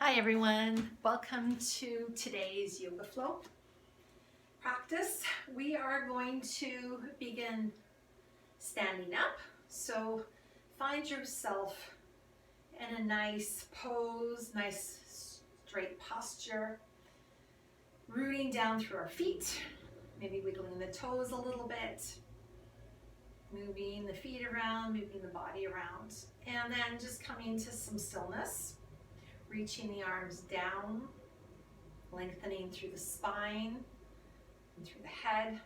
Hi everyone, welcome to today's yoga flow practice. We are going to begin standing up. So find yourself in a nice pose, nice straight posture, rooting down through our feet, maybe wiggling the toes a little bit, moving the feet around, moving the body around, and then just coming to some stillness. Reaching the arms down, lengthening through the spine and through the head,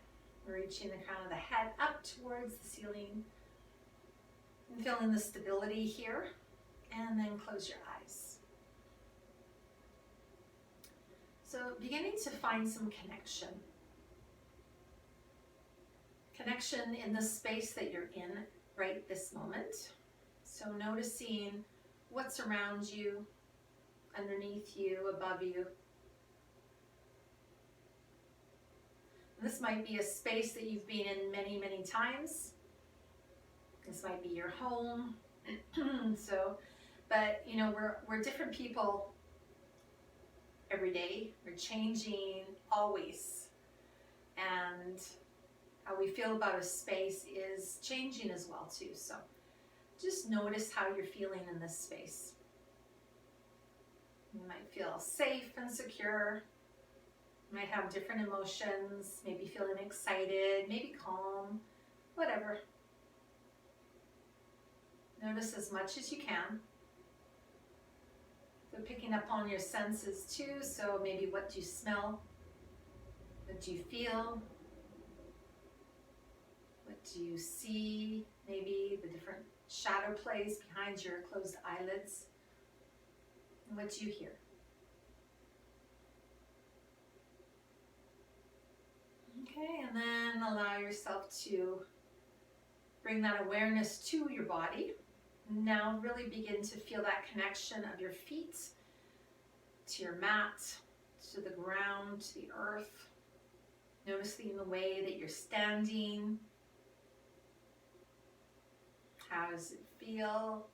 reaching the crown of the head up towards the ceiling, and feeling the stability here, and then close your eyes. So beginning to find some connection. Connection in the space that you're in right this moment. So noticing what's around you, underneath you, above you. This might be a space that you've been in many, many times. This might be your home. But you know, we're different people every day. We're changing always. And how we feel about a space is changing as well too. So just notice how you're feeling in this space. You might feel safe and secure. You might have different emotions, maybe feeling excited, maybe calm, whatever. Notice as much as you can. So picking up on your senses too, so maybe what do you smell? What do you feel? What do you see? Maybe the different shadow plays behind your closed eyelids. And what do you hear? Okay, and then allow yourself to bring that awareness to your body. Now really begin to feel that connection of your feet to your mat, to the ground, to the earth. Noticing the way that you're standing. How does it feel?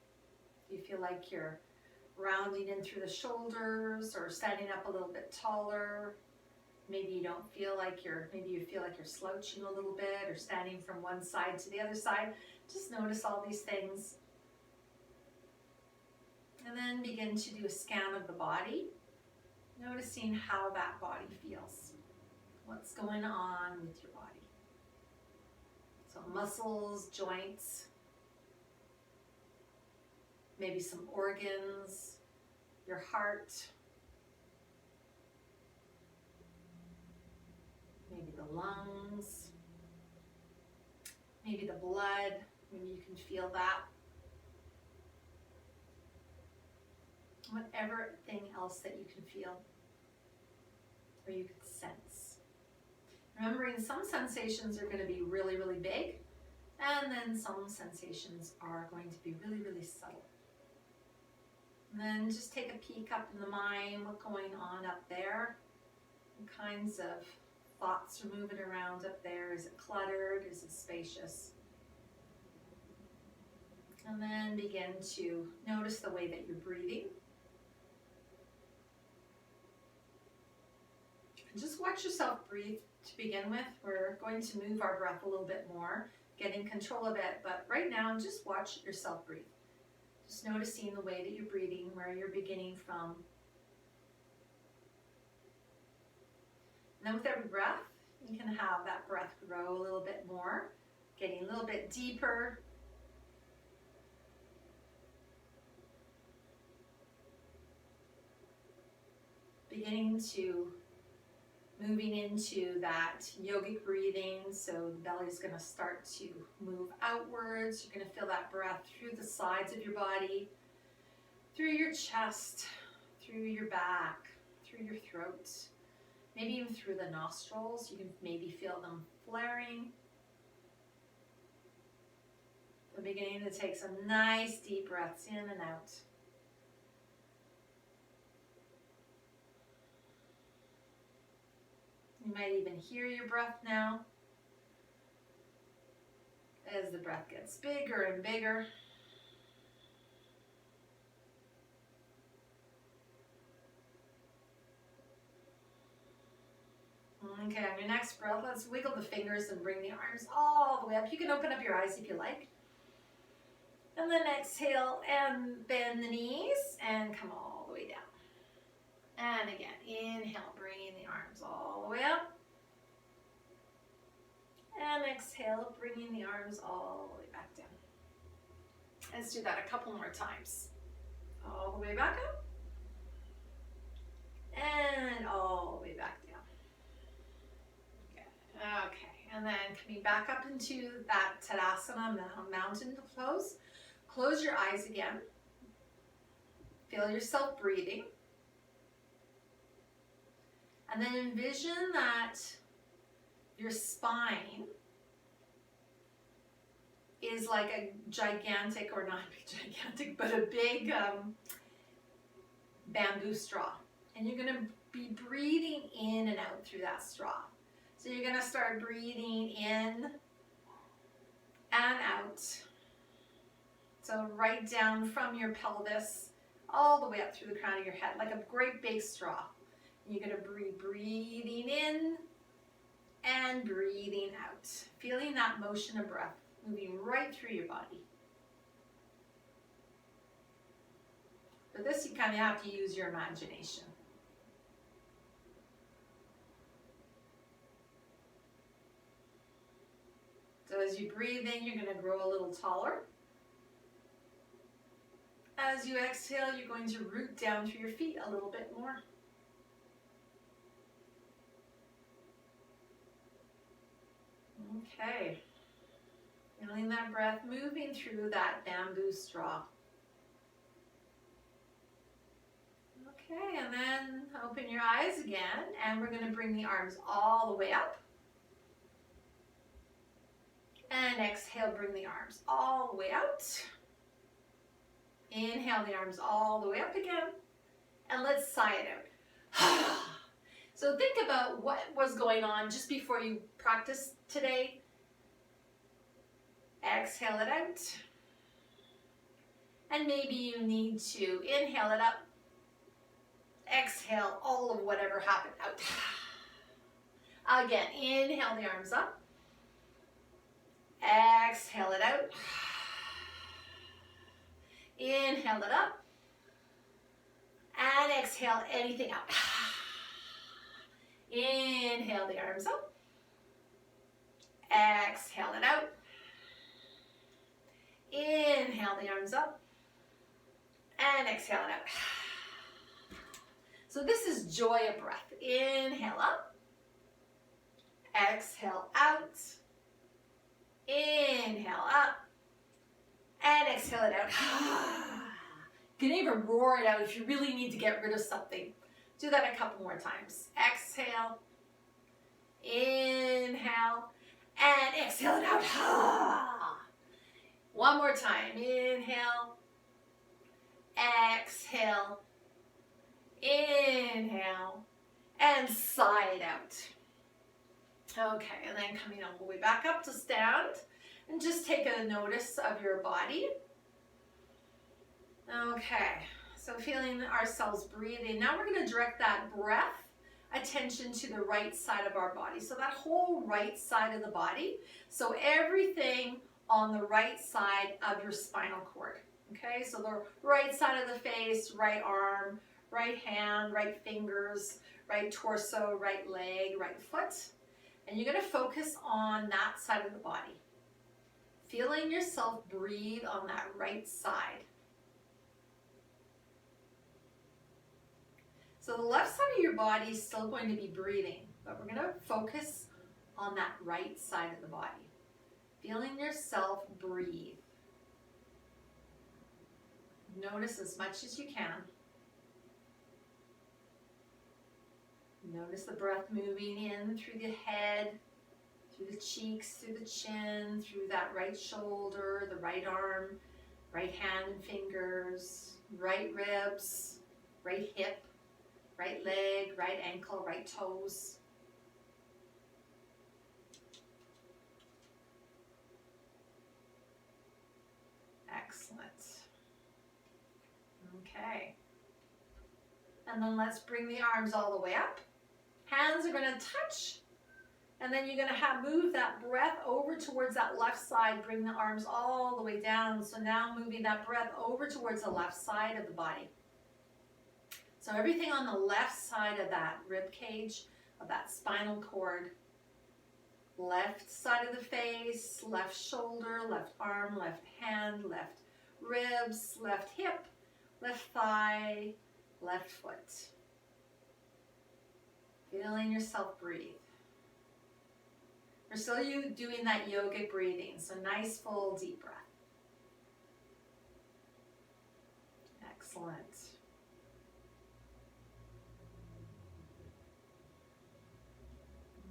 Do you feel like you're rounding in through the shoulders or standing up a little bit taller? Maybe you don't feel like maybe you feel like you're slouching a little bit or standing from one side to the other side. Just notice all these things. And then begin to do a scan of the body, noticing how that body feels. What's going on with your body? So muscles, joints, maybe some organs, your heart, maybe the lungs, maybe the blood, maybe you can feel that. Whatever thing else that you can feel or you can sense. Remembering some sensations are going to be really, really big, and then some sensations are going to be really, really subtle. And then just take a peek up in the mind, what's going on up there? What kinds of thoughts are moving around up there? Is it cluttered? Is it spacious? And then begin to notice the way that you're breathing. And just watch yourself breathe to begin with. We're going to move our breath a little bit more, getting control of it, but right now just watch yourself breathe. Just noticing the way that you're breathing, where you're beginning from. And then with every breath, you can have that breath grow a little bit more, getting a little bit deeper. Beginning to moving into that yogic breathing, so the belly is going to start to move outwards. You're going to feel that breath through the sides of your body, through your chest, through your back, through your throat, maybe even through the nostrils. You can maybe feel them flaring. So beginning to take some nice deep breaths in and out. You might even hear your breath now as the breath gets bigger and bigger. Okay, on your next breath, let's wiggle the fingers and bring the arms all the way up. You can open up your eyes if you like. And then exhale and bend the knees and come all the way down. And again, inhale, bringing the arms all the way up. And exhale, bringing the arms all the way back down. Let's do that a couple more times. All the way back up. And all the way back down. Good. Okay, and then coming back up into that Tadasana mountain pose. Close your eyes again. Feel yourself breathing. And then envision that your spine is like a gigantic, or not gigantic, but a big bamboo straw. And you're going to be breathing in and out through that straw. So you're going to start breathing in and out. So right down from your pelvis, all the way up through the crown of your head, like a great big straw. You're going to be breathing in and breathing out. Feeling that motion of breath moving right through your body. For this, you kind of have to use your imagination. So as you breathe in, you're going to grow a little taller. As you exhale, you're going to root down through your feet a little bit more. Okay. Feeling that breath moving through that bamboo straw. Okay, and then open your eyes again, and we're going to bring the arms all the way up. And exhale, bring the arms all the way out. Inhale the arms all the way up again. And let's sigh it out. So think about what was going on just before you practiced today. Exhale it out. And maybe you need to inhale it up. Exhale all of whatever happened out. Again, inhale the arms up. Exhale it out. Inhale it up. And exhale anything out. Inhale the arms up. Exhale it out. Inhale the arms up. And exhale it out. So this is joy of breath. Inhale up. Exhale out. Inhale up. And exhale it out. You can even roar it out if you really need to get rid of something. Do that a couple more times. Exhale. Inhale. And exhale it out. One more time. Inhale. Exhale. Inhale. And sigh it out. Okay, and then coming all the way back up to stand. And just take a notice of your body. Okay, so feeling ourselves breathing. Now we're going to direct that breath attention to the right side of our body. So that whole right side of the body. So everything on the right side of your spinal cord. Okay, so the right side of the face, right arm, right hand, right fingers, right torso, right leg, right foot. And you're going to focus on that side of the body. Feeling yourself breathe on that right side. So the left side of your body is still going to be breathing, but we're going to focus on that right side of the body. Feeling yourself breathe. Notice as much as you can. Notice the breath moving in through the head, through the cheeks, through the chin, through that right shoulder, the right arm, right hand and fingers, right ribs, right hip, right leg, right ankle, right toes. Excellent. Okay. And then let's bring the arms all the way up. Hands are going to touch And then you're going to move that breath over towards that left side. Bring the arms all the way down. So now moving that breath over towards the left side of the body. So everything on the left side of that rib cage, of that spinal cord. Left side of the face, left shoulder, left arm, left hand, left ribs, left hip, left thigh, left foot. Feeling yourself breathe. We're still doing that yogic breathing, so nice full deep breath. Excellent.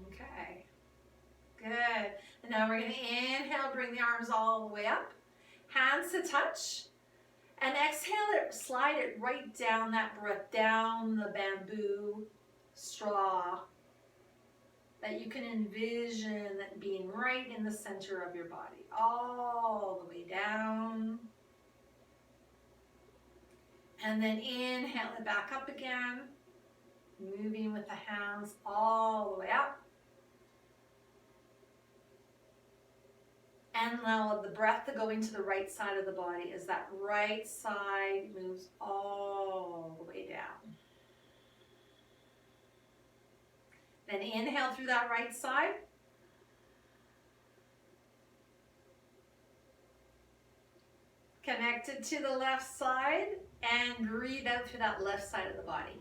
Okay, good. And now we're going to inhale, bring the arms all the way up, hands to touch, and exhale it, slide it right down that breath, down the bamboo straw that you can envision that being right in the center of your body, all the way down. And then inhale it back up again, moving with the hands all the way up. And allow the breath to go into the right side of the body as that right side moves all the way down. Then inhale through that right side. Connect it to the left side and breathe out through that left side of the body.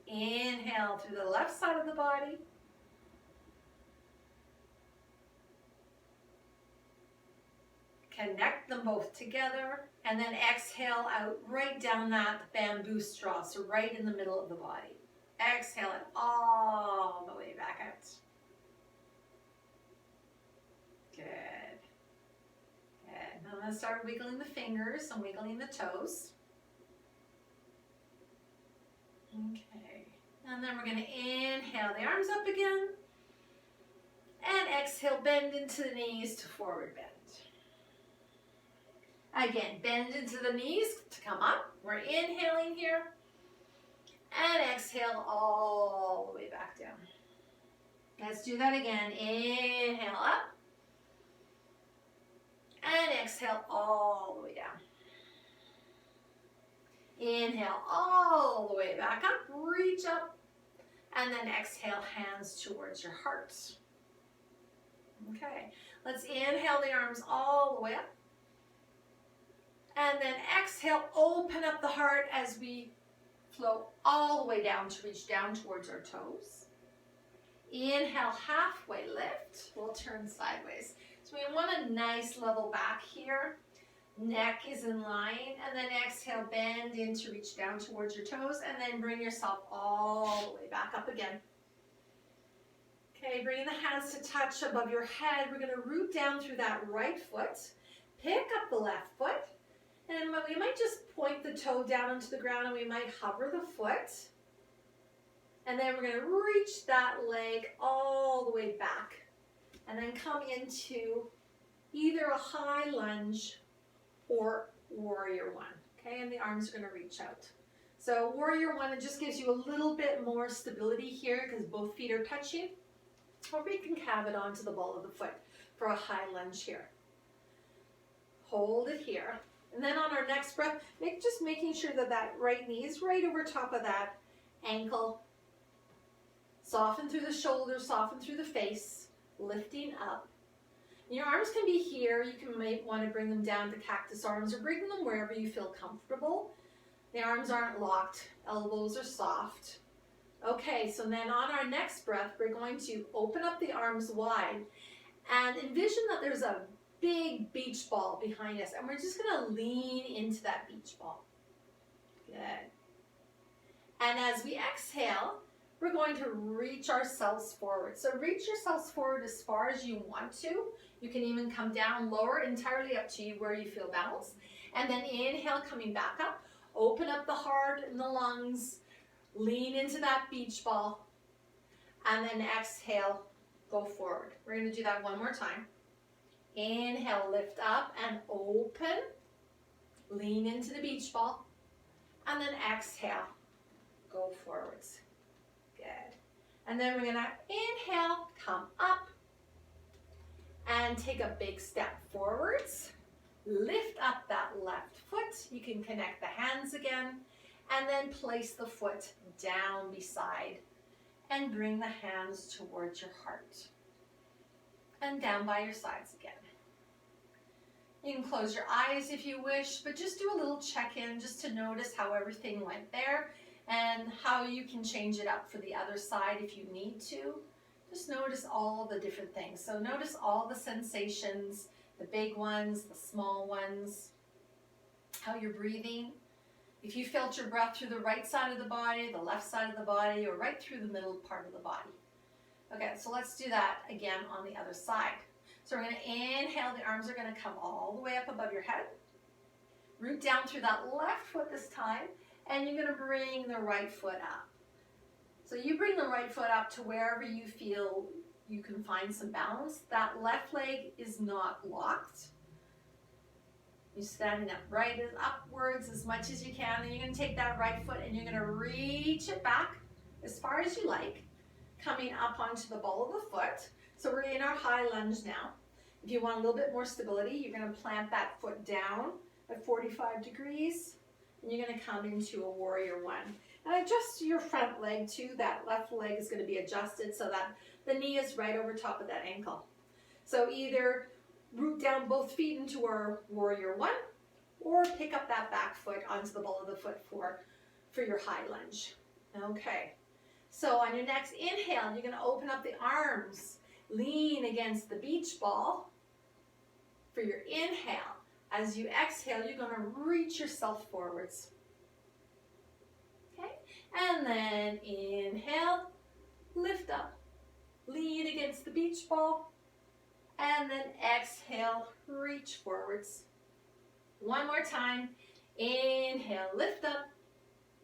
Inhale through the left side of the body. Connect them both together, and then exhale out right down that bamboo straw, so right in the middle of the body. Exhale it all the way back out. Good. Good. Now I'm going to start wiggling the fingers and wiggling the toes. Okay. And then we're going to inhale the arms up again. And exhale, bend into the knees to forward bend. Again, bend into the knees to come up. We're inhaling here. And exhale all the way back down. Let's do that again. Inhale up. And exhale all the way down. Inhale all the way back up. Reach up. And then exhale, hands towards your heart. Okay. Let's inhale the arms all the way up. And then exhale, open up the heart as we flow all the way down to reach down towards our toes. Inhale, halfway lift. We'll turn sideways. So we want a nice level back here. Neck is in line. And then exhale, bend in to reach down towards your toes. And then bring yourself all the way back up again. Okay, bringing the hands to touch above your head. We're going to root down through that right foot. Pick up the left foot. And we might just point the toe down into the ground and we might hover the foot. And then we're going to reach that leg all the way back. And then come into either a high lunge or warrior one. Okay, and the arms are going to reach out. So warrior one, it just gives you a little bit more stability here because both feet are touching. Or we can calve it onto the ball of the foot for a high lunge here. Hold it here. And then on our next breath, just making sure that that right knee is right over top of that ankle. Soften through the shoulders, soften through the face, lifting up. And your arms can be here. You might want to bring them down to cactus arms or bring them wherever you feel comfortable. The arms aren't locked, elbows are soft. Okay, so then on our next breath, we're going to open up the arms wide and envision that there's a big beach ball behind us, and we're just going to lean into that beach ball. Good. And as we exhale, we're going to reach ourselves forward. So reach yourselves forward as far as you want to. You can even come down lower, entirely up to you where you feel balanced. And then inhale, coming back up. Open up the heart and the lungs. Lean into that beach ball. And then exhale, go forward. We're going to do that one more time. Inhale, lift up and open. Lean into the beach ball. And then exhale, go forwards. Good. And then we're gonna inhale, come up, and take a big step forwards. Lift up that left foot. You can connect the hands again, and then place the foot down beside and bring the hands towards your heart. And down by your sides again. You can close your eyes if you wish, but just do a little check-in just to notice how everything went there and how you can change it up for the other side if you need to. Just notice all the different things. So notice all the sensations, the big ones, the small ones, how you're breathing. If you felt your breath through the right side of the body, the left side of the body, or right through the middle part of the body. Okay, so let's do that again on the other side. So we're going to inhale, the arms are going to come all the way up above your head. Root down through that left foot this time, and you're going to bring the right foot up. So you bring the right foot up to wherever you feel you can find some balance. That left leg is not locked. You're standing up right upwards as much as you can, and you're going to take that right foot and you're going to reach it back as far as you like, coming up onto the ball of the foot. So we're in our high lunge now. If you want a little bit more stability, you're going to plant that foot down at 45 degrees, and you're going to come into a warrior one. And adjust your front leg too. That left leg is going to be adjusted so that the knee is right over top of that ankle. So either root down both feet into our warrior one, or pick up that back foot onto the ball of the foot for your high lunge. Okay. So on your next inhale, you're going to open up the arms, lean against the beach ball for your inhale. As you exhale, you're going to reach yourself forwards. Okay, and then inhale, lift up, lean against the beach ball, and then exhale, reach forwards. One more time, inhale, lift up,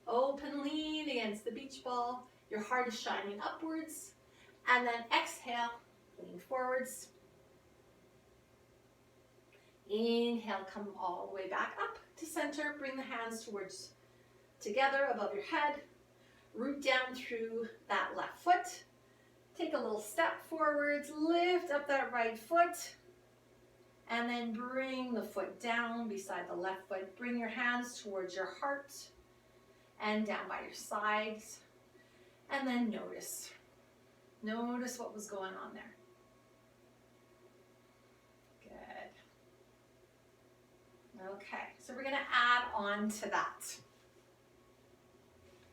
open, lean against the beach ball. Your heart is shining upwards. And then exhale, lean forwards. Inhale, come all the way back up to center. Bring the hands together above your head. Root down through that left foot. Take a little step forwards. Lift up that right foot. And then bring the foot down beside the left foot. Bring your hands towards your heart and down by your sides. And then notice what was going on there. Good. Okay, so we're going to add on to that.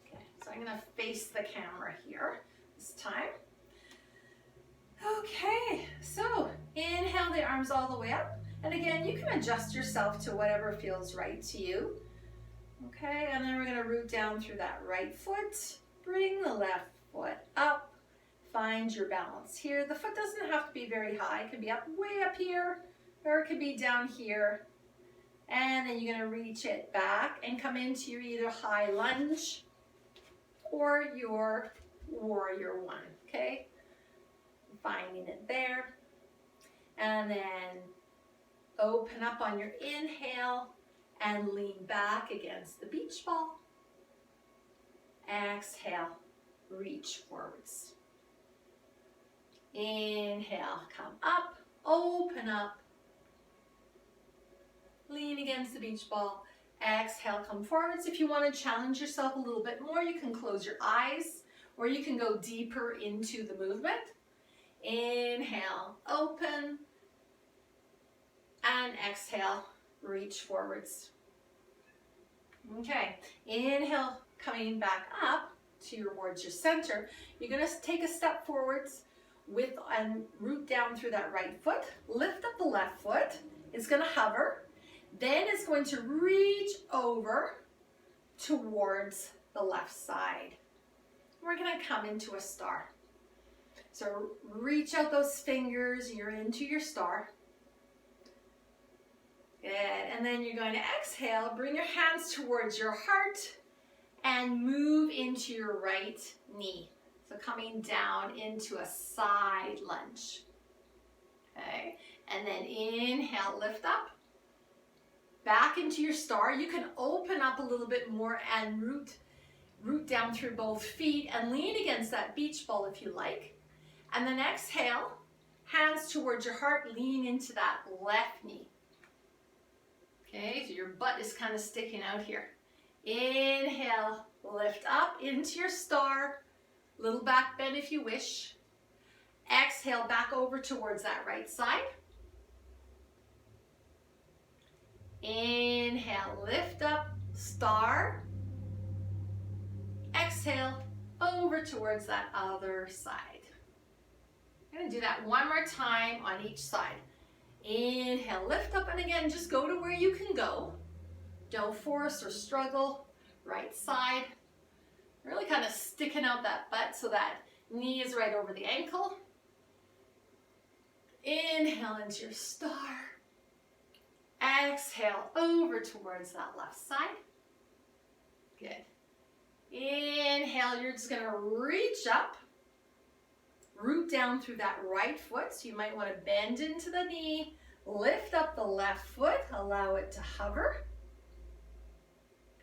Okay, so I'm going to face the camera here this time. Okay, so inhale the arms all the way up. And again, you can adjust yourself to whatever feels right to you. Okay, and then we're going to root down through that right foot. Bring the left foot up. Find your balance here. The foot doesn't have to be very high. It could be way up here, or it could be down here. And then you're going to reach it back and come into your either high lunge or your warrior one, okay? Finding it there. And then open up on your inhale and lean back against the beach ball. Exhale, reach forwards. Inhale, come up, open up. Lean against the beach ball. Exhale, come forwards. If you want to challenge yourself a little bit more, you can close your eyes or you can go deeper into the movement. Inhale, open. And exhale, reach forwards. Okay, inhale, coming back up towards your center. You're going to take a step forwards and root down through that right foot. Lift up the left foot. It's going to hover. Then it's going to reach over towards the left side. We're going to come into a star. So reach out those fingers. You're into your star. Good. And then you're going to exhale. Bring your hands towards your heart and move into your right knee. So coming down into a side lunge. Okay. And then inhale, lift up. back into your star. You can open up a little bit more and root down through both feet and lean against that beach ball if you like. And then exhale, hands towards your heart, lean into that left knee. Okay, so your butt is kind of sticking out here. Inhale, lift up into your star, little back bend if you wish. Exhale, back over towards that right side. Inhale, lift up, star. Exhale, over towards that other side. I'm going to do that one more time on each side. Inhale, lift up, and again, just go to where you can go. Don't force or struggle. Right side. Really kind of sticking out that butt so that knee is right over the ankle. Inhale into your star. Exhale over towards that left side. Good. Inhale, you're just going to reach up. Root down through that right foot. So you might want to bend into the knee. Lift up the left foot. Allow it to hover.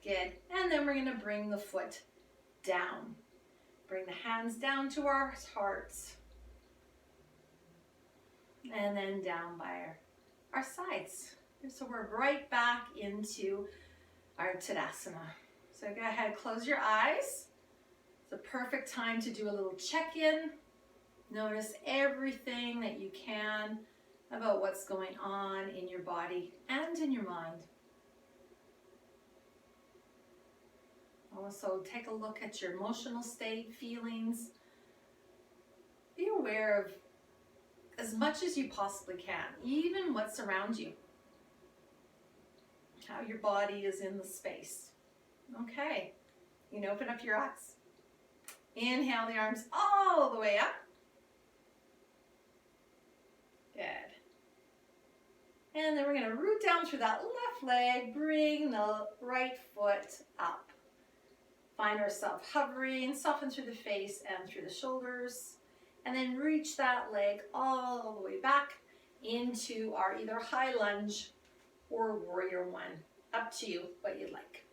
Good. And then we're going to bring the foot down. Bring the hands down to our hearts. And then down by our sides. So we're right back into our Tadasana. So go ahead, close your eyes. It's a perfect time to do a little check-in. Notice everything that you can about what's going on in your body and in your mind. Also, take a look at your emotional state, feelings. Be aware of as much as you possibly can, even what's around you. How your body is in the space. Okay, you can open up your eyes. Inhale the arms all the way up. Good. And then we're going to root down through that left leg, bring the right foot up. Find ourselves hovering, soften through the face and through the shoulders. And then reach that leg all the way back into our either high lunge or warrior one. Up to you, what you'd like.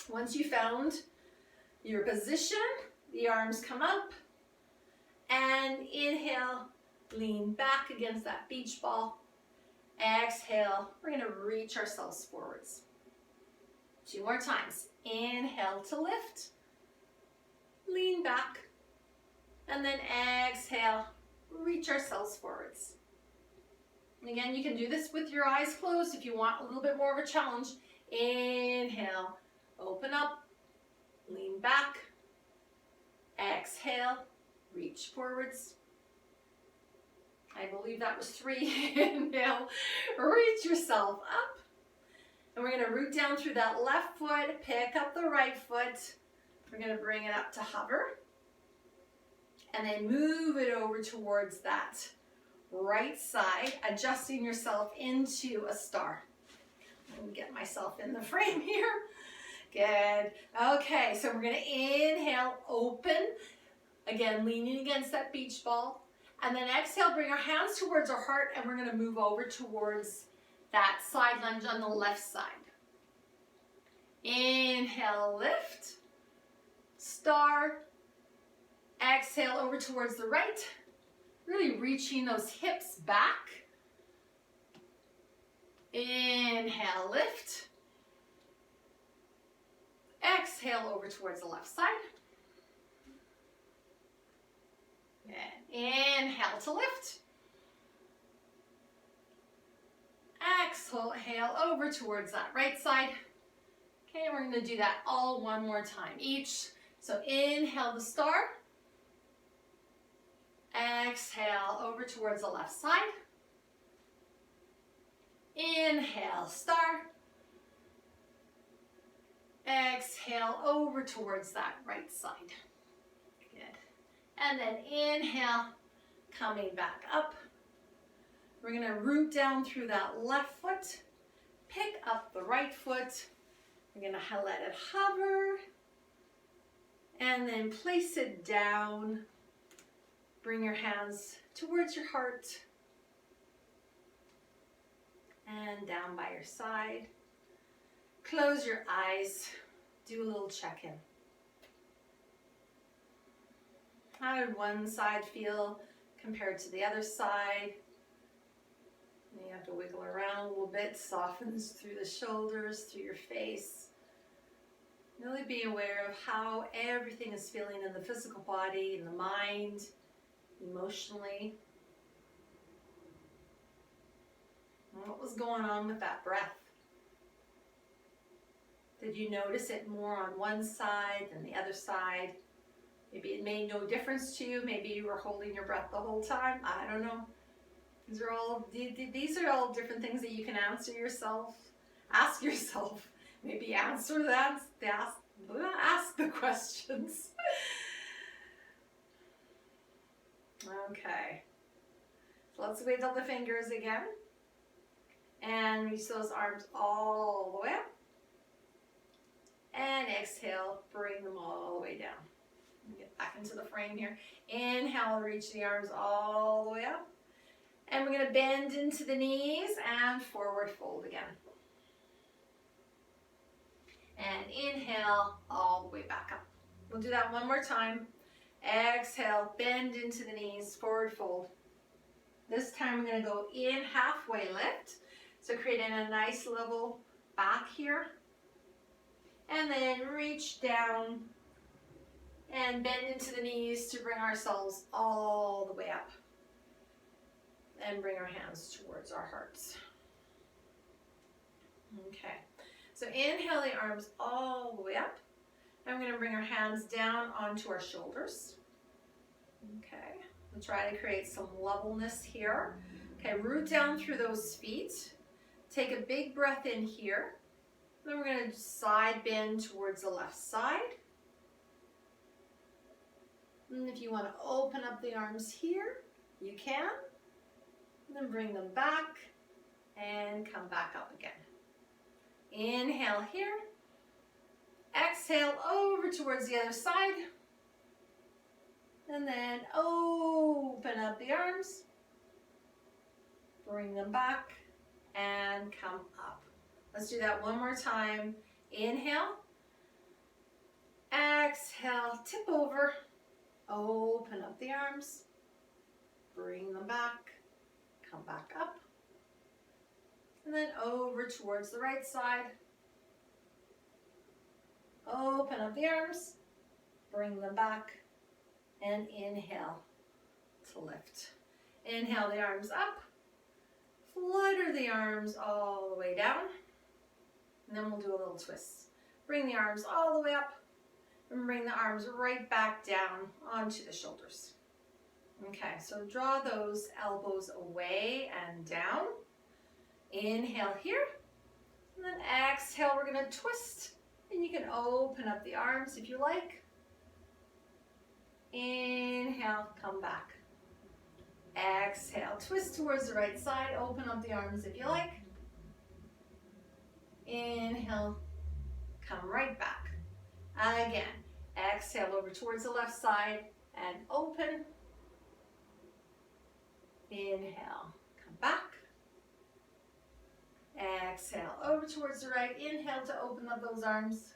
Once you found your position, the arms come up. And inhale, lean back against that beach ball. Exhale, we're going to reach ourselves forwards. 2 more times. Inhale to lift. Lean back. And then exhale, reach ourselves forwards. And again, you can do this with your eyes closed if you want a little bit more of a challenge. Inhale, open up, lean back. Exhale, reach forwards. I believe that was 3. Inhale, reach yourself up. And we're going to root down through that left foot, pick up the right foot. We're going to bring it up to hover. And then move it over towards that right side, adjusting yourself into a star. Let me get myself in the frame here. Good. Okay, so we're going to inhale, open. Again, leaning against that beach ball. And then exhale, bring our hands towards our heart, and we're going to move over towards that side lunge on the left side. Inhale, lift. Star. Exhale over towards the right. Really reaching those hips back. Inhale, lift. Exhale over towards the left side. And inhale to lift. Exhale over towards that right side. Okay, we're going to do that all one more time each. So inhale the star. Exhale over towards the left side. Inhale, star. Exhale over towards that right side. Good. And then inhale, coming back up. We're going to root down through that left foot. Pick up the right foot. We're going to let it hover. And then place it down. Bring your hands towards your heart. And hand down by your side. Close your eyes. Do a little check-in. How did one side feel compared to the other side? You have to wiggle around a little bit, softens through the shoulders, through your face. Really be aware of how everything is feeling in the physical body, in the mind, emotionally. And what was going on with that breath? Did you notice it more on one side than the other side? Maybe it made no difference to you. Maybe you were holding your breath the whole time. I don't know. These are all different things that you can answer yourself. Ask yourself. Maybe answer that. Ask the questions. Okay. So let's wiggle the fingers again. And reach those arms all the way up. And exhale, bring them all the way down. Get back into the frame here. Inhale, reach the arms all the way up. And we're going to bend into the knees and forward fold again. And inhale, all the way back up. We'll do that one more time. Exhale, bend into the knees, forward fold. This time we're going to go in, halfway lift. So creating a nice level back here. And then reach down and bend into the knees to bring ourselves all the way up. And bring our hands towards our hearts. Okay. So inhale the arms all the way up. And we're going to bring our hands down onto our shoulders. Okay. We'll try to create some levelness here. Okay, root down through those feet. Take a big breath in here. Then we're going to side bend towards the left side. And if you want to open up the arms here, you can. And then bring them back and come back up again. Inhale here. Exhale over towards the other side. And then open up the arms. Bring them back and come up. Let's do that one more time. Inhale. Exhale, tip over. Open up the arms. Bring them back. Come back up. And then over towards the right side. Open up the arms. Bring them back. And inhale to lift. Inhale the arms up. Flutter the arms all the way down. And then we'll do a little twist. Bring the arms all the way up. And bring the arms right back down onto the shoulders. Okay, so draw those elbows away and down. Inhale here. And then exhale, we're going to twist. And you can open up the arms if you like. Inhale, come back. Exhale, twist towards the right side. Open up the arms if you like. Inhale, come right back. Again, exhale over towards the left side and open. Inhale, come back. Exhale over towards the right. Inhale to open up those arms.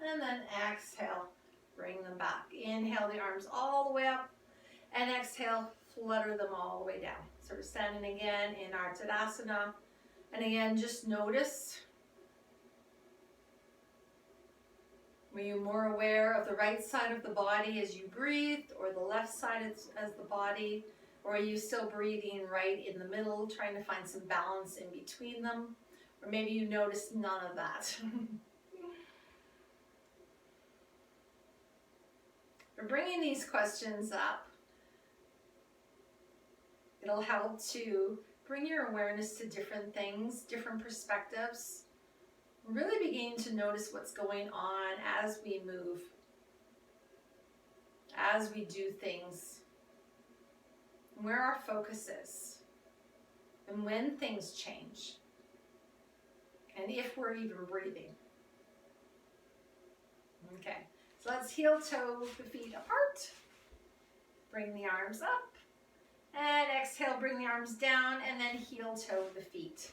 And then exhale, bring them back. Inhale the arms all the way up. And exhale, flutter them all the way down. So we're standing again in our Tadasana. And again, just notice. Were you more aware of the right side of the body as you breathed, or the left side as the body? Or are you still breathing right in the middle, trying to find some balance in between them? Or maybe you noticed none of that. We're bringing these questions up. It'll help to bring your awareness to different things, different perspectives. Really begin to notice what's going on as we move, as we do things, where our focus is, and when things change, and if we're even breathing. Okay, so let's heel toe the feet apart. Bring the arms up, and exhale, bring the arms down, and then heel toe the feet.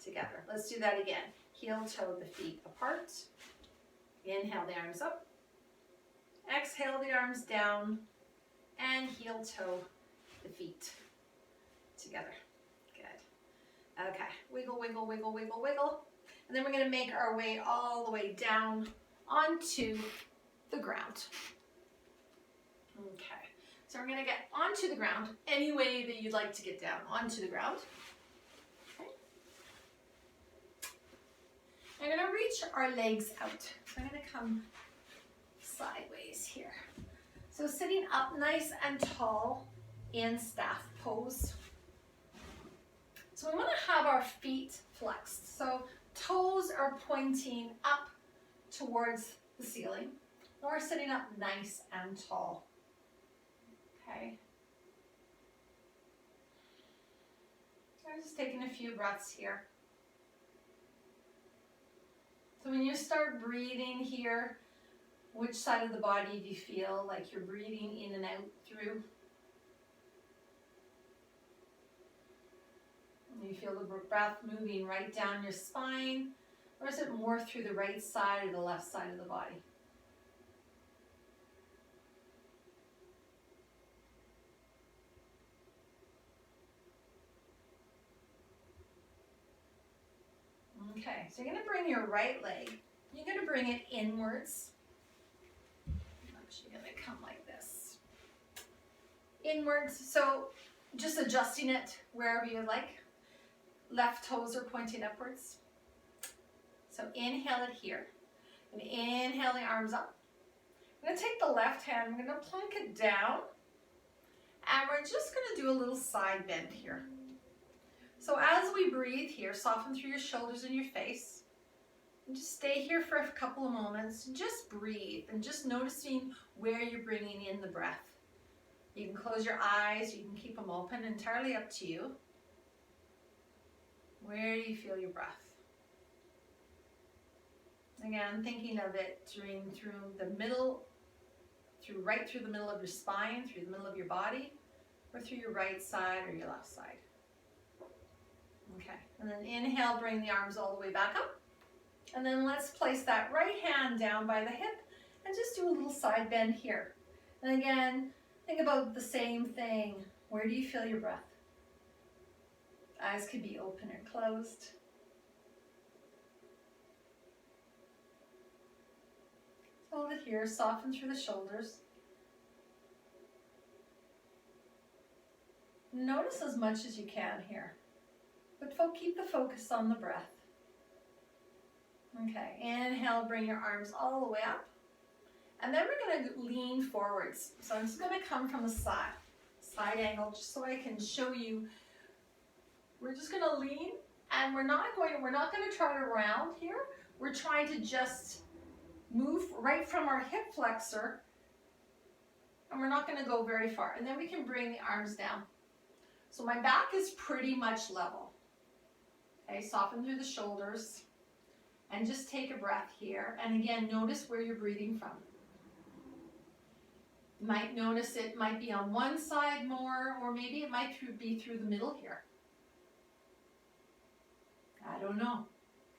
together. Let's do that again. Heel toe the feet apart. Inhale the arms up. Exhale the arms down. And heel toe the feet together. Good. Okay, wiggle, wiggle, wiggle, wiggle, wiggle. And then we're going to make our way all the way down onto the ground. Okay, so we're going to get onto the ground any way that you'd like to get down onto the ground. Okay. I'm going to reach our legs out. So I'm going to come sideways here. So sitting up nice and tall in staff pose. So we want to have our feet flexed. So toes are pointing up towards the ceiling. And we're sitting up nice and tall. Okay. I'm just taking a few breaths here. So when you start breathing here, which side of the body do you feel like you're breathing in and out through? Do you feel the breath moving right down your spine, or is it more through the right side or the left side of the body? Okay, so you're going to bring your right leg, you're going to bring it inwards. I'm actually going to come like this. Inwards, so just adjusting it wherever you like. Left toes are pointing upwards. So inhale it here. And inhale the arms up. I'm going to take the left hand, I'm going to plunk it down. And we're just going to do a little side bend here. So as we breathe here, soften through your shoulders and your face. And just stay here for a couple of moments. Just breathe and just noticing where you're bringing in the breath. You can close your eyes, you can keep them open, entirely up to you. Where do you feel your breath? Again, thinking of it through the middle, right through the middle of your spine, through the middle of your body, or through your right side or your left side. Okay, and then inhale, bring the arms all the way back up. And then let's place that right hand down by the hip and just do a little side bend here. And again, think about the same thing. Where do you feel your breath? Eyes could be open or closed. Hold it here, soften through the shoulders. Notice as much as you can here, but keep the focus on the breath. Okay, inhale, bring your arms all the way up. And then we're going to lean forwards. So I'm just going to come from the side angle, just so I can show you. We're just going to lean, and we're not going to try to round here. We're trying to just move right from our hip flexor, and we're not going to go very far. And then we can bring the arms down. So my back is pretty much level. Okay, soften through the shoulders, and just take a breath here. And again, notice where you're breathing from. You might notice it might be on one side more, or maybe it might be through the middle here. I don't know.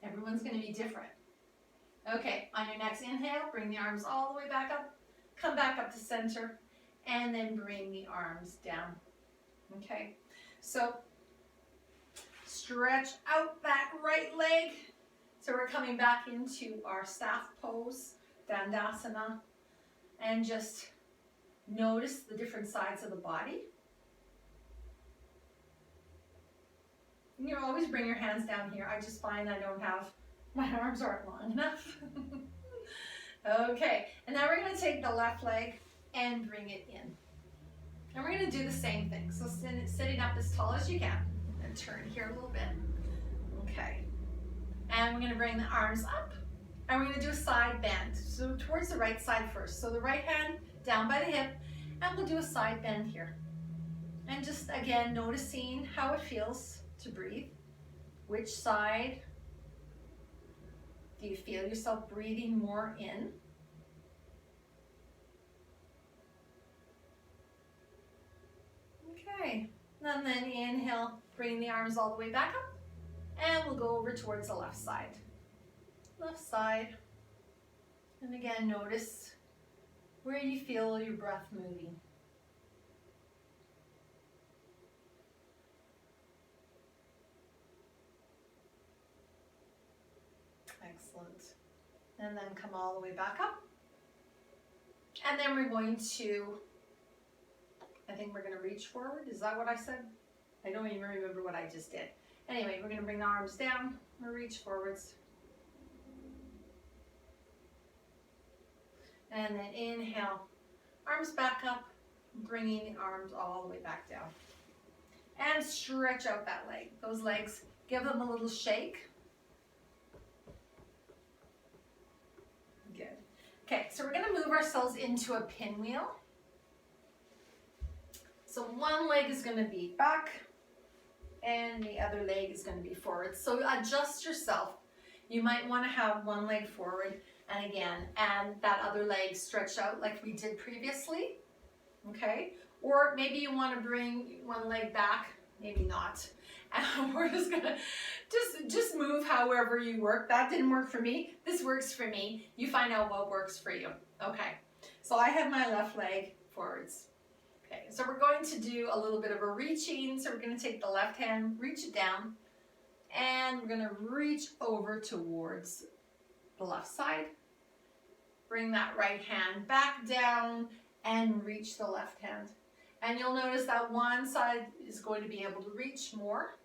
Everyone's going to be different. Okay, on your next inhale, bring the arms all the way back up. Come back up to center, and then bring the arms down. Okay, so stretch out that right leg. So we're coming back into our staff pose, Dandasana, and just notice the different sides of the body. You always bring your hands down here. I just find my arms aren't long enough. Okay, and now we're going to take the left leg and bring it in. And we're going to do the same thing. So sitting up as tall as you can, and turn here a little bit. Okay, and we're going to bring the arms up, and we're going to do a side bend. So towards the right side first. So the right hand down by the hip, and we'll do a side bend here. And just again, noticing how it feels to breathe. Which side do you feel yourself breathing more in? Okay, and then inhale, bring the arms all the way back up. And we'll go over towards the left side. Left side. And again, notice where you feel your breath moving. Excellent. And then come all the way back up. And then we're going to, I think we're going to reach forward. Is that what I said? I don't even remember what I just did. Anyway, we're going to bring the arms down or reach forwards. And then inhale, arms back up, bringing the arms all the way back down. And stretch out that leg. Those legs, give them a little shake. Good. Okay, so we're going to move ourselves into a pinwheel. So one leg is going to be back and the other leg is going to be forward. So adjust yourself. You might want to have one leg forward and again, and that other leg stretched out like we did previously. Okay, or maybe you want to bring one leg back, maybe not. And we're just gonna just move however you work. That didn't work for me. This works for me. You find out what works for you. Okay, so I have my left leg forwards. Okay, so we're going to do a little bit of a reaching. So we're going to take the left hand, reach it down, and we're going to reach over towards the left side. Bring that right hand back down and reach the left hand. And you'll notice that one side is going to be able to reach more.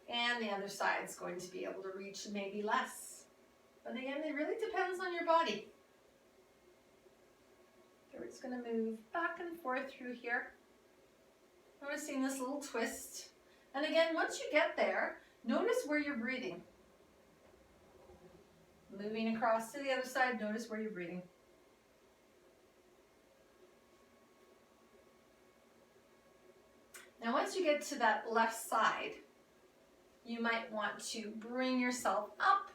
And the other side is going to be able to reach maybe less. But again, it really depends on your body. So we're just going to move back and forth through here. Noticing this little twist. And again, once you get there, notice where you're breathing. Moving across to the other side, notice where you're breathing. Now once you get to that left side, you might want to bring yourself up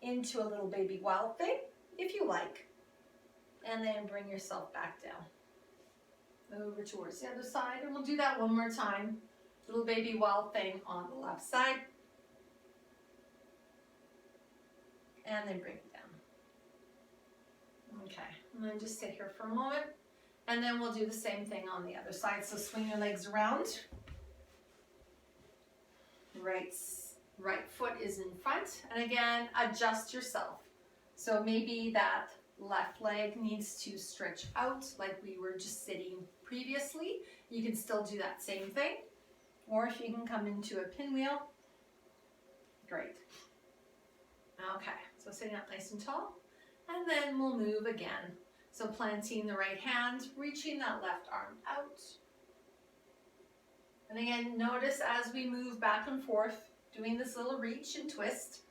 into a little baby wild thing, if you like. And then bring yourself back down. Over towards the other side, and we'll do that one more time. Little baby wild thing on the left side. And then bring it down. Okay, and then just sit here for a moment. And then we'll do the same thing on the other side. So swing your legs around. Right foot is in front. And again, adjust yourself. So maybe that left leg needs to stretch out like we were just sitting previously. You can still do that same thing. Or if you can come into a pinwheel, great. Okay, so sitting up nice and tall. And then we'll move again. So planting the right hand, reaching that left arm out. And again, notice as we move back and forth, doing this little reach and twist,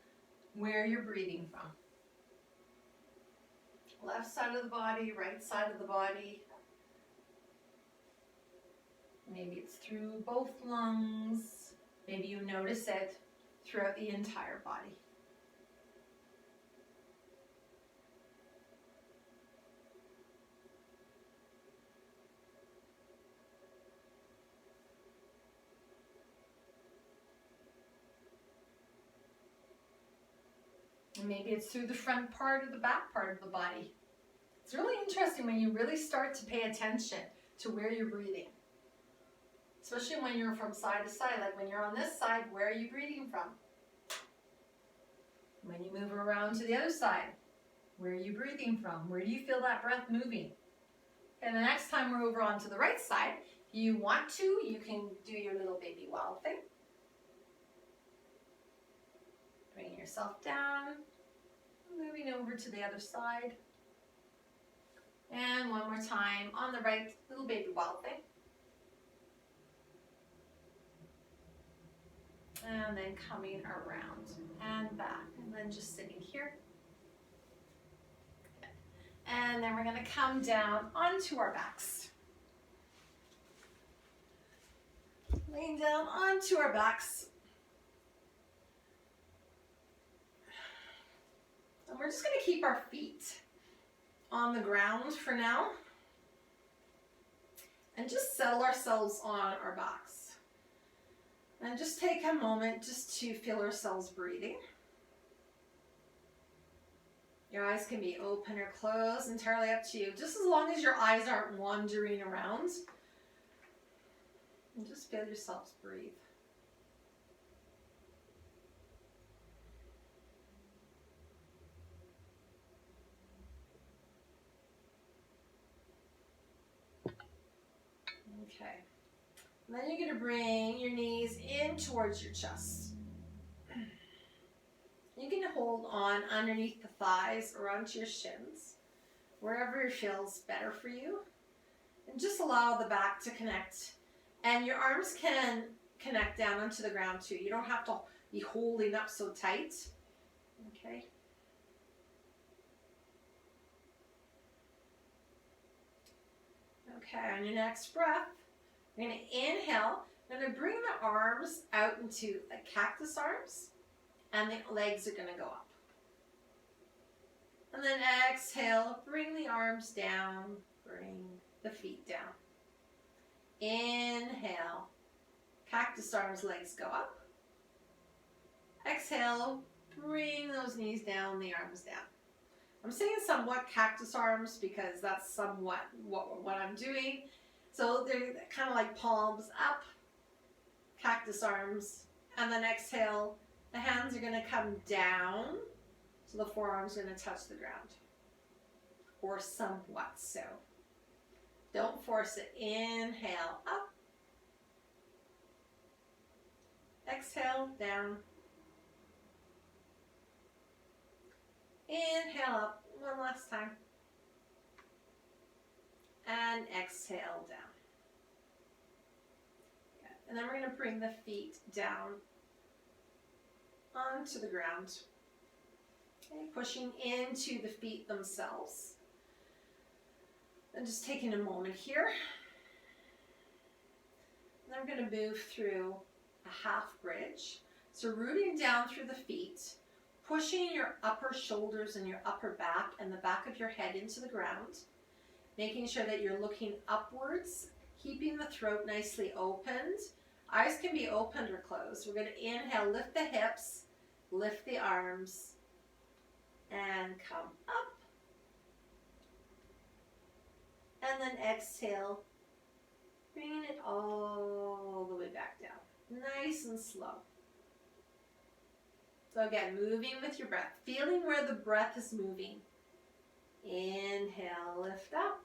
where you're breathing from. Left side of the body, right side of the body. Maybe it's through both lungs. Maybe you notice it throughout the entire body. And maybe it's through the front part or the back part of the body. It's really interesting when you really start to pay attention to where you're breathing. Especially when you're from side to side, like when you're on this side, where are you breathing from? When you move around to the other side, where are you breathing from? Where do you feel that breath moving? And the next time we're over onto the right side, if you want to, you can do your little baby wild thing. Bringing yourself down, moving over to the other side. And one more time on the right, little baby wild thing. And then coming around and back, and then just sitting here. And then we're going to come down onto our backs. Laying down onto our backs. And we're just going to keep our feet on the ground for now. And just settle ourselves on our backs. And just take a moment just to feel ourselves breathing. Your eyes can be open or closed, entirely up to you. Just as long as your eyes aren't wandering around. And just feel yourselves breathe. Okay. And then you're going to bring your knees in towards your chest. You can hold on underneath the thighs or onto your shins, wherever it feels better for you. And just allow the back to connect. And your arms can connect down onto the ground too. You don't have to be holding up so tight. Okay. Okay, on your next breath, you're going to inhale. I'm going to bring the arms out into like cactus arms, and the legs are going to go up. And then exhale, bring the arms down, bring the feet down. Inhale, cactus arms, legs go up. Exhale, bring those knees down, the arms down. I'm saying somewhat cactus arms because that's somewhat what I'm doing. So they're kind of like palms up, cactus arms, and then exhale, the hands are going to come down, so the forearms are going to touch the ground, or somewhat so. Don't force it. Inhale, up. Exhale, down. Inhale up one last time. And exhale down. Good. And then we're going to bring the feet down onto the ground. Okay, pushing into the feet themselves. And just taking a moment here. And then we're going to move through a half bridge. So rooting down through the feet, pushing your upper shoulders and your upper back and the back of your head into the ground, making sure that you're looking upwards, keeping the throat nicely opened. Eyes can be opened or closed. We're going to inhale, lift the hips, lift the arms, and come up. And then exhale, bringing it all the way back down. Nice and slow. So again, moving with your breath, feeling where the breath is moving. Inhale, lift up.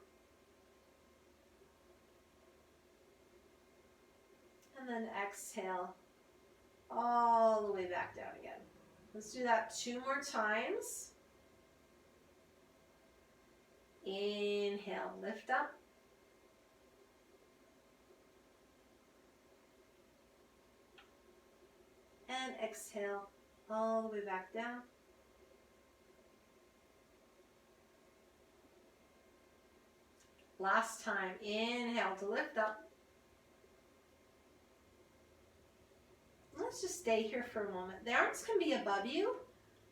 And then exhale, all the way back down again. Let's do that 2 more times. Inhale, lift up. And exhale, all the way back down. Last time, inhale to lift up. Let's just stay here for a moment. The arms can be above you,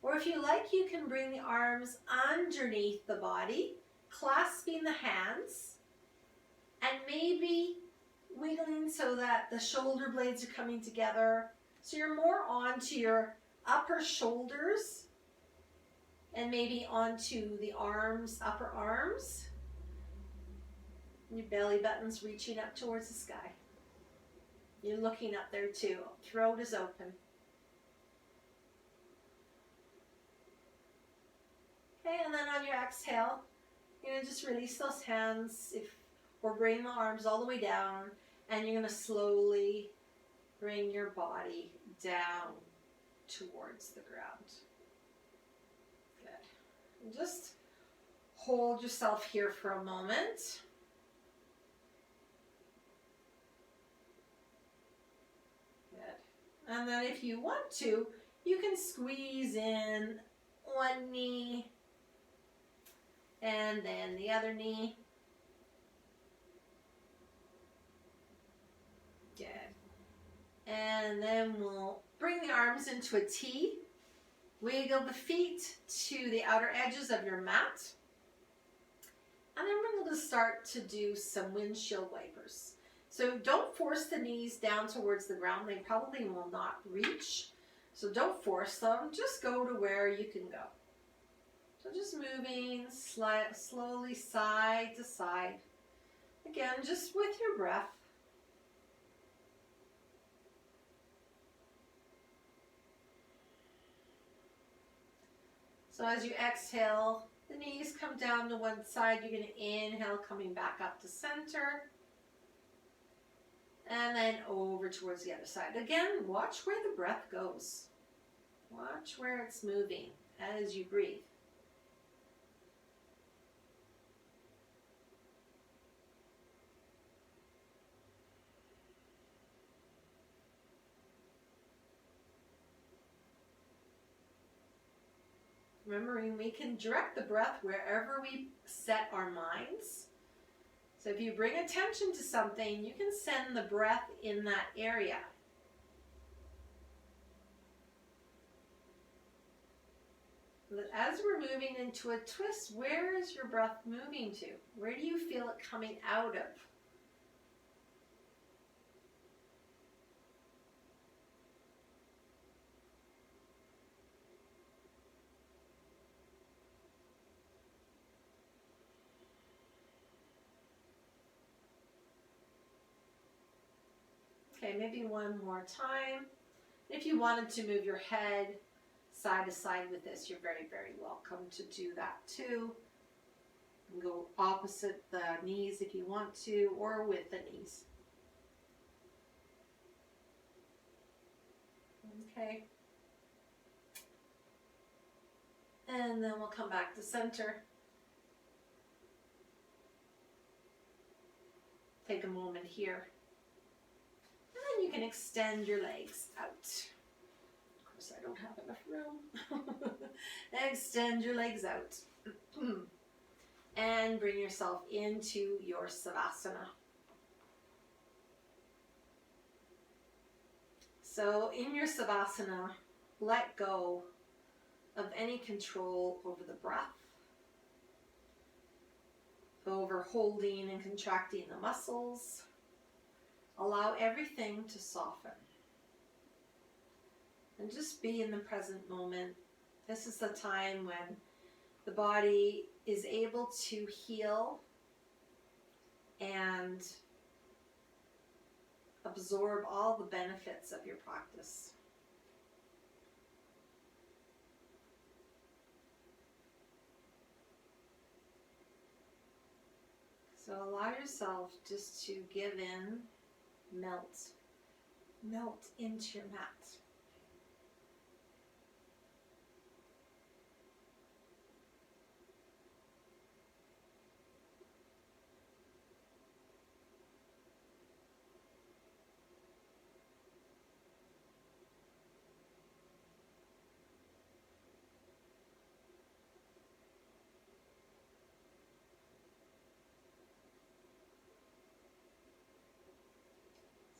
or if you like, you can bring the arms underneath the body, clasping the hands, and maybe wiggling so that the shoulder blades are coming together. So you're more onto your upper shoulders and maybe onto the arms, upper arms. Your belly button's reaching up towards the sky. You're looking up there too. Throat is open. Okay, and then on your exhale, you're going to just release those hands or bring the arms all the way down, and you're going to slowly bring your body down towards the ground. Good. And just hold yourself here for a moment. And then if you want to, you can squeeze in one knee and then the other knee. Good. And then we'll bring the arms into a T. Wiggle the feet to the outer edges of your mat. And then we're going to start to do some windshield wipers. So don't force the knees down towards the ground. They probably will not reach. So don't force them. Just go to where you can go. So just moving slowly side to side. Again, just with your breath. So as you exhale, the knees come down to one side. You're going to inhale, coming back up to center. And then over towards the other side. Again, watch where the breath goes. Watch where it's moving as you breathe. Remembering we can direct the breath wherever we set our minds. So if you bring attention to something, you can send the breath in that area. But as we're moving into a twist, where is your breath moving to? Where do you feel it coming out of? Okay, maybe one more time. If you wanted to move your head side to side with this, you're very, very welcome to do that too. You can go opposite the knees if you want to, or with the knees. Okay. And then we'll come back to center. Take a moment here. And then you can extend your legs out. Of course, I don't have enough room. Extend your legs out. And bring yourself into your Savasana. So in your Savasana, let go of any control over the breath, over holding and contracting the muscles. Allow everything to soften. And just be in the present moment. This is the time when the body is able to heal and absorb all the benefits of your practice. So allow yourself just to give in, melt into your mat.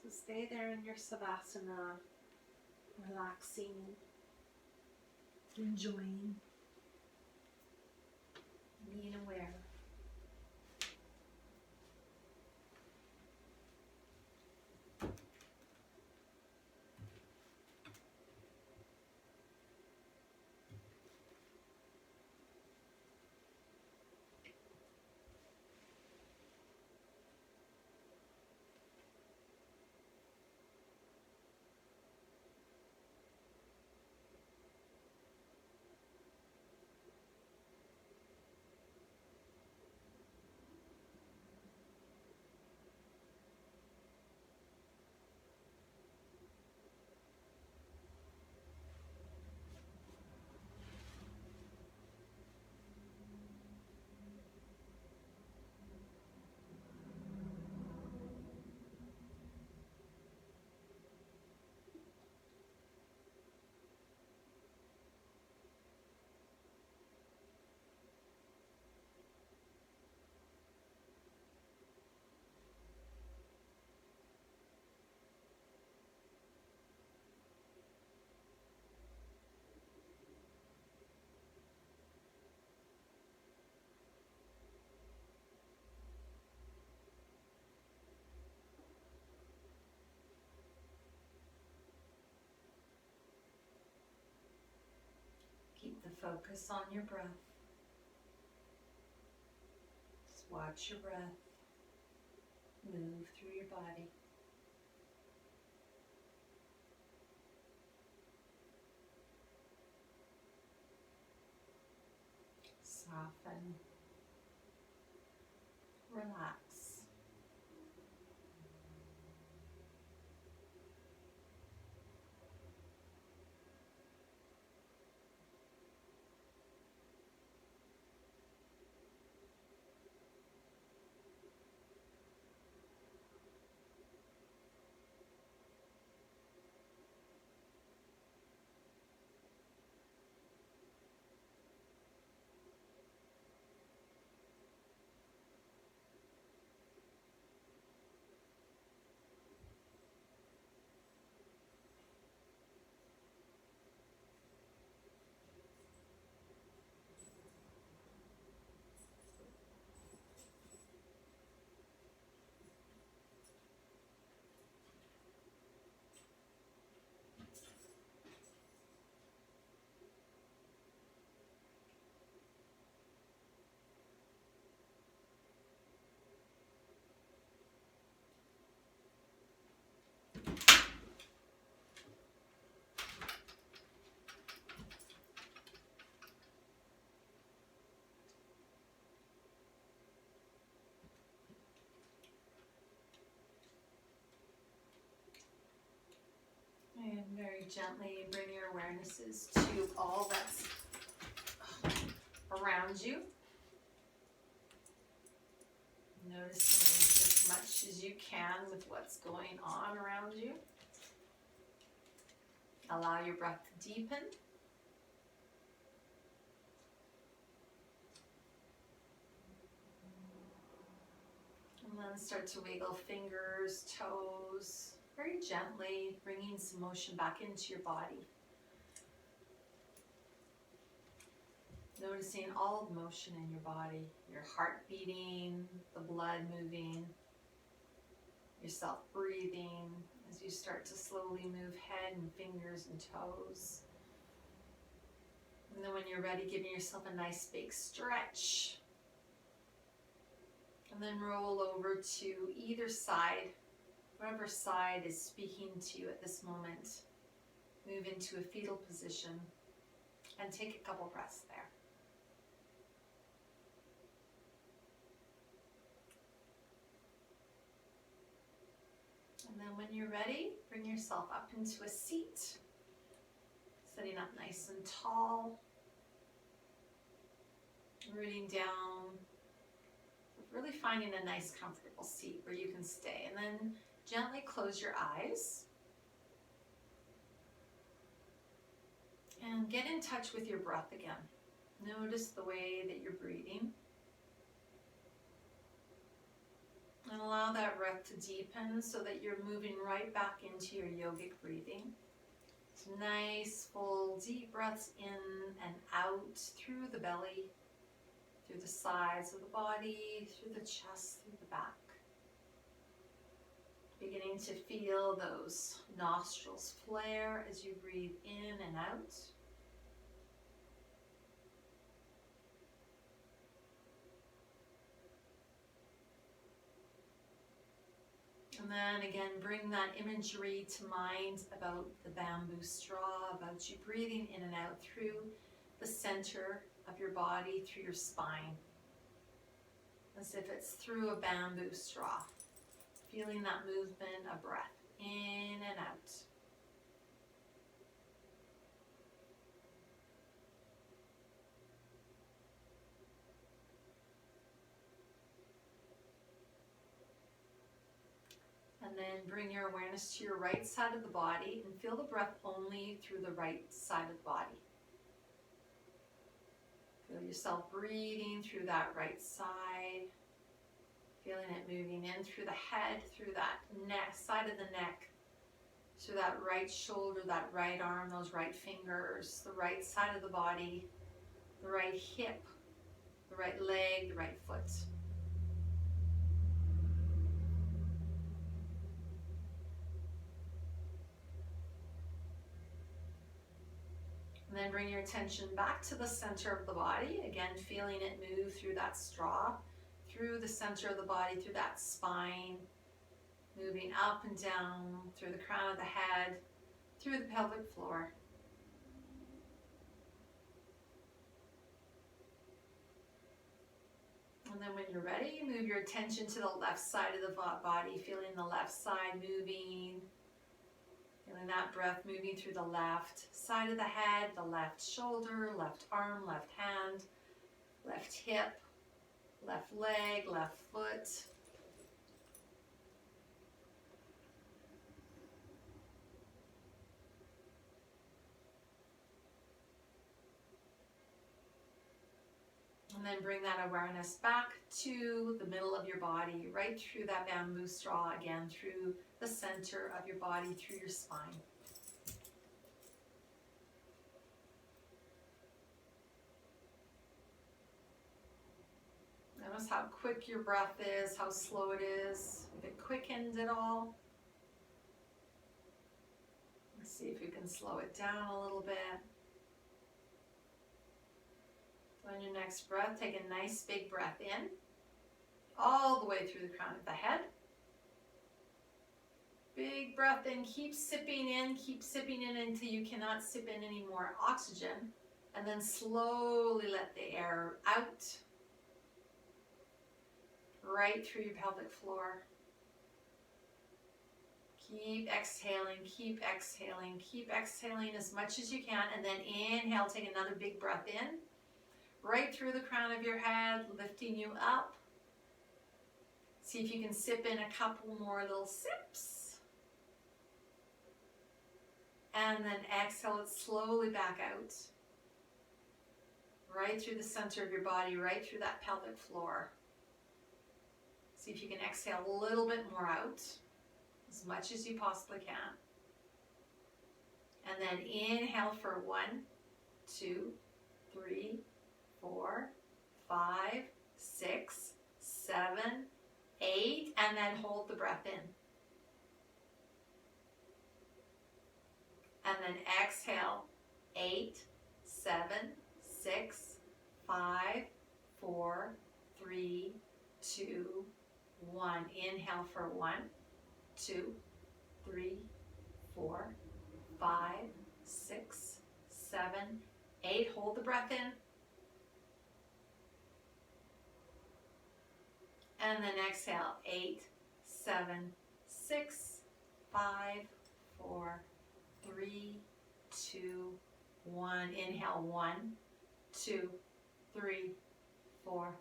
So stay there in your Savasana, relaxing, enjoying, being aware. focus on your breath. Just watch your breath move through your body. Soften, relax. And very gently bring your awarenesses to all that's around you. Noticing as much as you can with what's going on around you. Allow your breath to deepen. And then start to wiggle fingers, toes, very gently, bringing some motion back into your body. Noticing all the motion in your body, your heart beating, the blood moving, yourself breathing as you start to slowly move head and fingers and toes. And then when you're ready, giving yourself a nice big stretch. And then roll over to either side, whatever side is speaking to you at this moment. Move into a fetal position and take a couple breaths there. And then when you're ready, bring yourself up into a seat, sitting up nice and tall, rooting down, really finding a nice comfortable seat where you can stay. And then gently close your eyes and get in touch with your breath again. Notice the way that you're breathing. And allow that breath to deepen so that you're moving right back into your yogic breathing. So nice, full, deep breaths in and out through the belly, through the sides of the body, through the chest, through the back. Beginning to feel those nostrils flare as you breathe in and out. And then again, bring that imagery to mind about the bamboo straw, about you breathing in and out through the center of your body, through your spine, as if it's through a bamboo straw. Feeling that movement of breath in and out. And then bring your awareness to your right side of the body and feel the breath only through the right side of the body. Feel yourself breathing through that right side. Feeling it moving in through the head, through that neck, side of the neck, through that right shoulder, that right arm, those right fingers, the right side of the body, the right hip, the right leg, the right foot. And then bring your attention back to the center of the body. Again, feeling it move through that straw, through the center of the body, through that spine, moving up and down, through the crown of the head, through the pelvic floor. And then when you're ready, move your attention to the left side of the body, feeling the left side moving. Feeling that breath moving through the left side of the head, the left shoulder, left arm, left hand, left hip, left leg, left foot. And then bring that awareness back to the middle of your body, right through that bamboo straw again, through the center of your body, through your spine. Notice how quick your breath is, how slow it is, if it quickens at all. Let's see if you can slow it down a little bit. On your next breath, take a nice big breath in, all the way through the crown of the head. Big breath in, keep sipping in until you cannot sip in any more oxygen. And then slowly let the air out, right through your pelvic floor. Keep exhaling, keep exhaling, keep exhaling as much as you can. And then inhale, take another big breath in. Right through the crown of your head, lifting you up. See if you can sip in a couple more little sips. And then exhale it slowly back out. Right through the center of your body, right through that pelvic floor. See if you can exhale a little bit more out, as much as you possibly can. And then inhale for 1, 2, 3, 4, 5, 6, 7, 8, and then hold the breath in. And then exhale, 8, 7, 6, 5, 4, 3, 2, 1. Inhale for 1, 2, 3, 4, 5, 6, 7, 8. Hold the breath in. And then exhale, 8, 7, 6, 5, 4, 3, 2, 1. Inhale, 1, 2, 3, 4,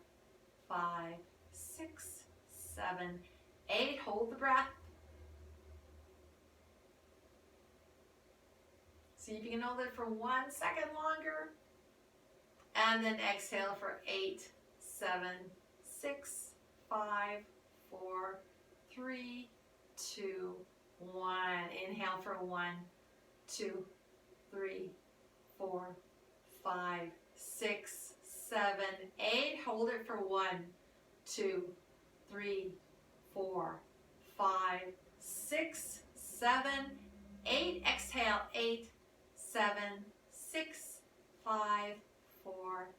5, 6, 7, 8. Hold the breath. See if you can hold it for 1 second longer. And then exhale for 8, 7, 6, 5, 4, 3, 2, 1. Inhale for 1, 2, 3, 4, 5, 6, 7, 8. Hold it for 1, 2, 3, 4, 5, 6, 7, 8. Exhale, 8, 7, 6, 5, 4,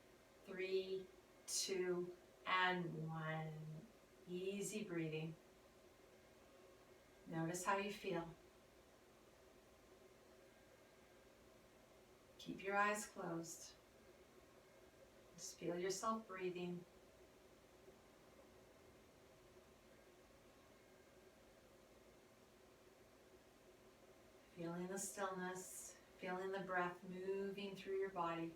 3, 2, and 1. Easy breathing. Notice how you feel. Keep your eyes closed. Just feel yourself breathing. Feeling the stillness, feeling the breath moving through your body.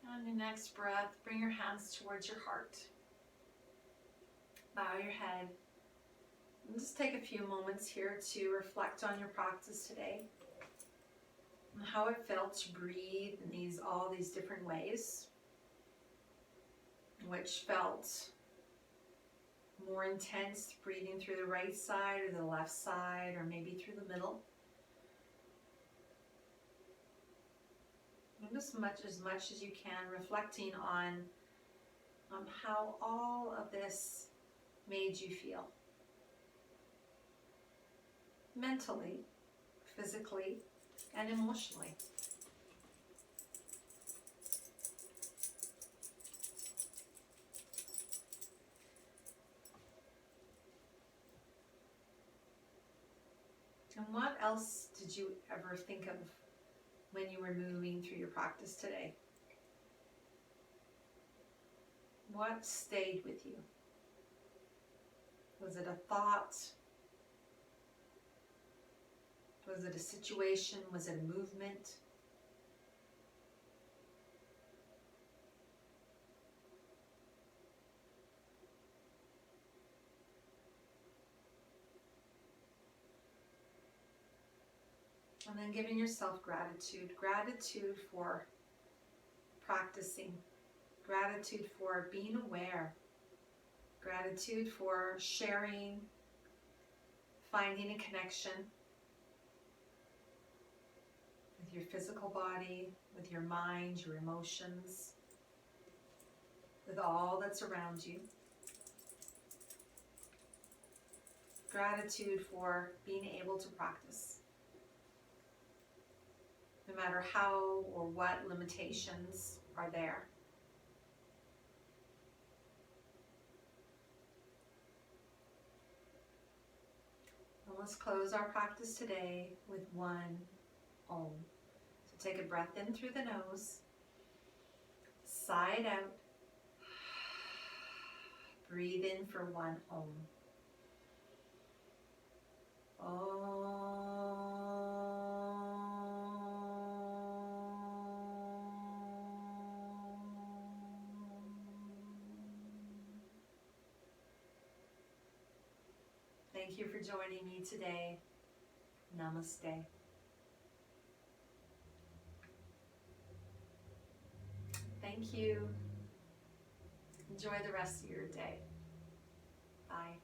On your next breath, bring your hands towards your heart. Bow your head. And just take a few moments here to reflect on your practice today. And how it felt to breathe in all these different ways. which felt more intense, breathing through the right side or the left side, or maybe through the middle. And as much as you can, reflecting on how all of this made you feel. Mentally, physically, and emotionally. And what else did you ever think of when you were moving through your practice today? What stayed with you? Was it a thought? Was it a situation? Was it a movement? And then giving yourself gratitude. Gratitude for practicing. Gratitude for being aware. Gratitude for sharing, finding a connection with your physical body, with your mind, your emotions, with all that's around you. Gratitude for being able to practice. No matter how or what limitations are there. And let's close our practice today with one Om. So take a breath in through the nose, sigh it out, breathe in for one Om. Thank you for joining me today. Namaste. Thank you. Enjoy the rest of your day. Bye.